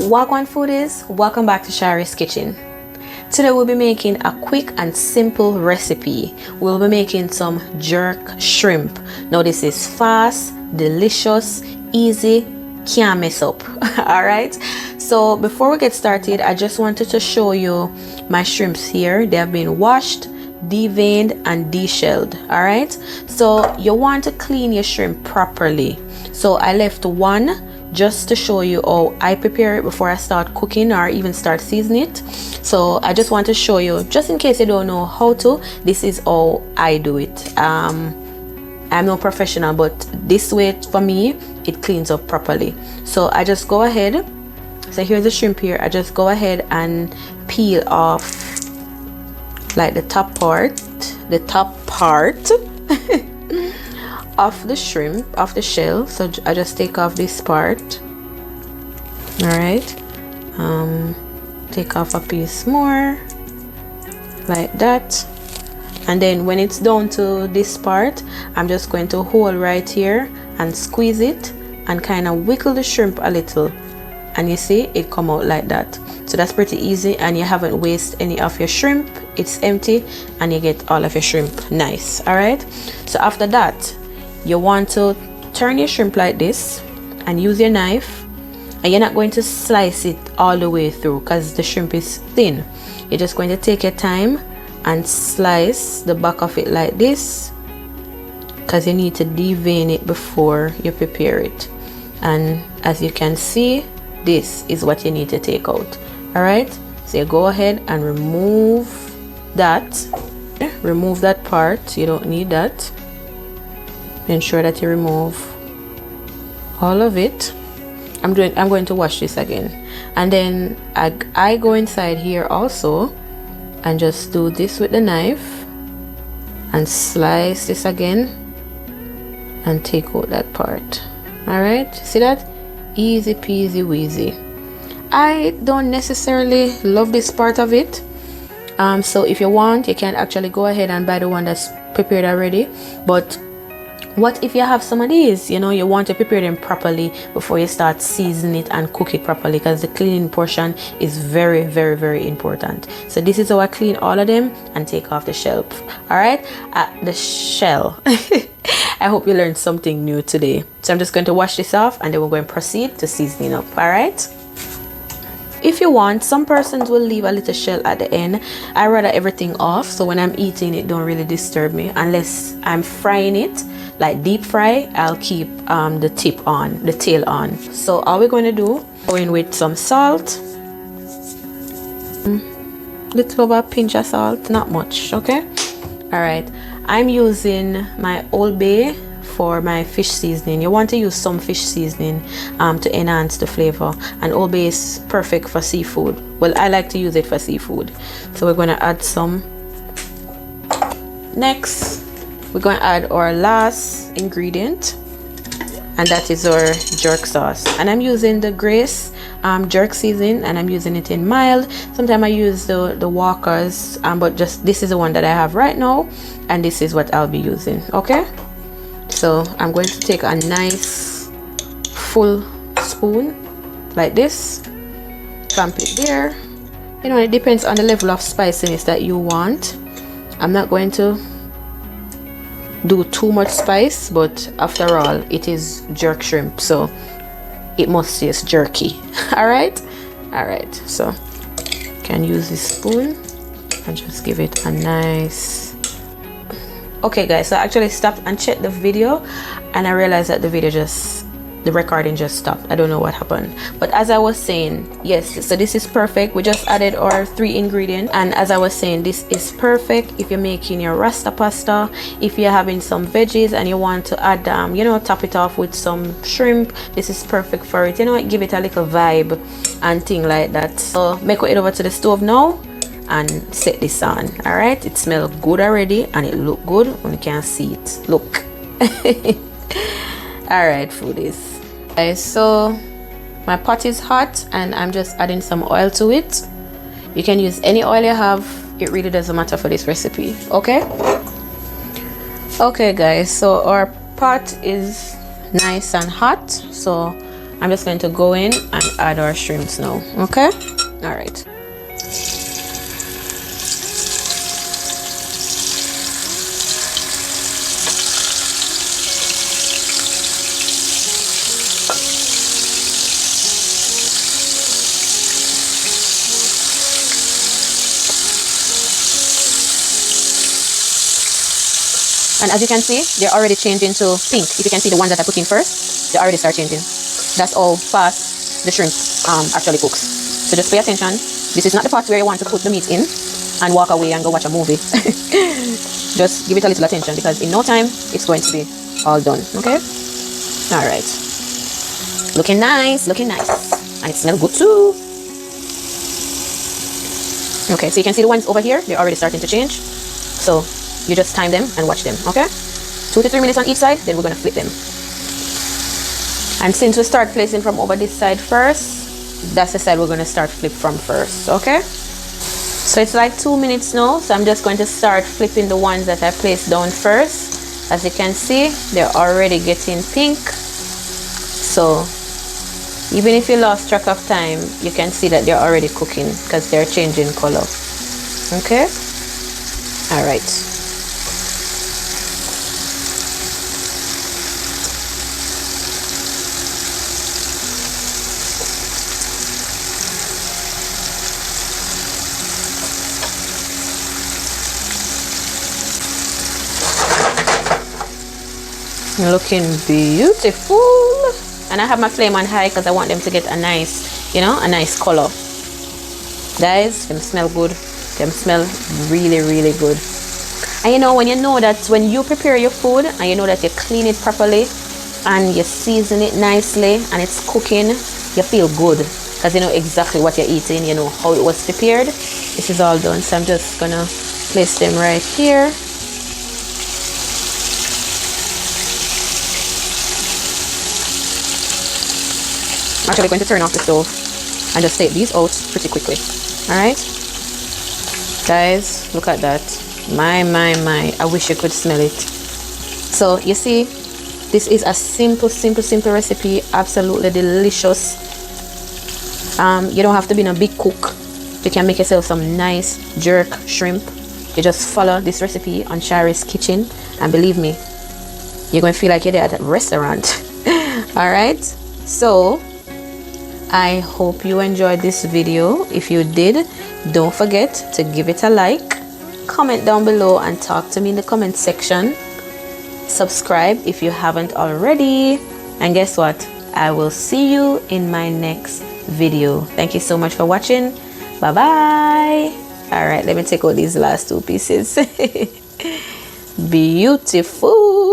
Wagwan foodies, welcome back to Sharey'S kitchen. Today we'll be making a quick and simple recipe. We'll be making some jerk shrimp. Now this is fast, delicious, easy, can't mess up. Alright, so before we get started, I just wanted to show you my shrimps here. They have been washed, deveined and deshelled. Alright, so you want to clean your shrimp properly. So I left one just to show you how I prepare it before I start cooking or even start seasoning it. So I just want to show you, just in case you don't know how to, this is how I do it. I'm no professional, but this way for me it cleans up properly. So I just go ahead, so here's the shrimp here, I just go ahead and peel off like the top part of the shrimp, off the shell. So I just take off this part. All right, take off a piece more like that, and then when it's down to this part, I'm just going to hold right here and squeeze it and kind of wiggle the shrimp a little, and you see it come out like that. So that's pretty easy, and you haven't wasted any of your shrimp. It's empty and you get all of your shrimp nice. All right, so after that, you want to turn your shrimp like this and use your knife, and you're not going to slice it all the way through because the shrimp is thin. You're just going to take your time and slice the back of it like this, because you need to devein it before you prepare it. And as you can see, this is what you need to take out. All right, so you go ahead and remove that part. You don't need that. Ensure that you remove all of it. I'm going to wash this again, and then I go inside here also and just do this with the knife and slice this again and take out that part. All right, see that? Easy peasy wheezy. I don't necessarily love this part of it, so if you want, you can actually go ahead and buy the one that's prepared already. But what if you have some of these, you know, you want to prepare them properly before you start seasoning it and cook it properly, because the cleaning portion is very, very, very important. So this is how I clean all of them and take off the shell. All right, the shell. I hope you learned something new today. So I'm just going to wash this off, and then we're going to proceed to seasoning up. All right, if you want, some persons will leave a little shell at the end. I rather everything off, so when I'm eating it don't really disturb me. Unless I'm frying it like deep fry, I'll keep the tail on. So all we're going to do, go in with some salt, little of a pinch of salt, not much. Okay, all right, I'm using my Old Bay for my fish seasoning. You want to use some fish seasoning to enhance the flavor, and Old Bay is perfect for seafood. Well, I like to use it for seafood. So we're going to add some. Next, we're going to add our last ingredient, and that is our jerk sauce. And I'm using the Grace jerk seasoning, and I'm using it in mild. Sometimes I use the Walker's, but just this is the one that I have right now, and this is what I'll be using. Okay, so I'm going to take a nice full spoon like this, clamp it there. You know, it depends on the level of spiciness that you want. I'm not going to do too much spice, but after all, it is jerk shrimp, so it must taste jerky. All right, so you can use this spoon and just give it a nice. Okay guys, so I actually stopped and checked the video, and I realized that the recording just stopped. I don't know what happened, but as I was saying, yes, so this is perfect. We just added our 3 ingredients, and as I was saying, this is perfect if you're making your rasta pasta, if you're having some veggies and you want to add you know, top it off with some shrimp. This is perfect for it, you know, give it a little vibe and thing like that. So make it over to the stove now and set this on. All right, it smells good already, and it look good when you can see it. Look. All right, foodies. Okay, so my pot is hot, and I'm just adding some oil to it. You can use any oil you have. It really doesn't matter for this recipe. Okay guys, so our pot is nice and hot, so I'm just going to go in and add our shrimps now. Okay, all right. And as you can see, they're already changing to pink. If you can see the ones that I put in first, they already start changing. That's how fast the shrimp actually cooks. So just pay attention. This is not the part where you want to put the meat in and walk away and go watch a movie. Just give it a little attention, because in no time, it's going to be all done, okay? All right. Looking nice, looking nice. And it smells good too. Okay, so you can see the ones over here, they're already starting to change. So you just time them and watch them, okay? 2 to 3 minutes on each side, then we're gonna flip them. And since we start placing from over this side first, that's the side we're gonna start flip from first, okay? So it's like 2 minutes now, so I'm just going to start flipping the ones that I placed down first. As you can see, they're already getting pink. So even if you lost track of time, you can see that they're already cooking because they're changing color, okay? All right. Looking beautiful. And I have my flame on high because I want them to get a nice, you know, a nice color. Guys, them smell good. Them smell really, really good. And you know, when you know that when you prepare your food and you know that you clean it properly and you season it nicely and it's cooking, you feel good because you know exactly what you're eating, you know how it was prepared. This is all done, so I'm just gonna place them right here. I'm actually going to turn off the stove and just take these out pretty quickly. All right, guys, look at that. My, I wish you could smell it. So you see, this is a simple recipe, absolutely delicious. You don't have to be a big cook. You can make yourself some nice jerk shrimp. You just follow this recipe on Sharey'S kitchen, and believe me, you're going to feel like you're there at a restaurant. All right, so I hope you enjoyed this video. If you did, don't forget to give it a like, comment down below and talk to me in the comment section. Subscribe if you haven't already, and guess what, I will see you in my next video. Thank you so much for watching. Bye bye. All right, let me take out these last 2 pieces. Beautiful.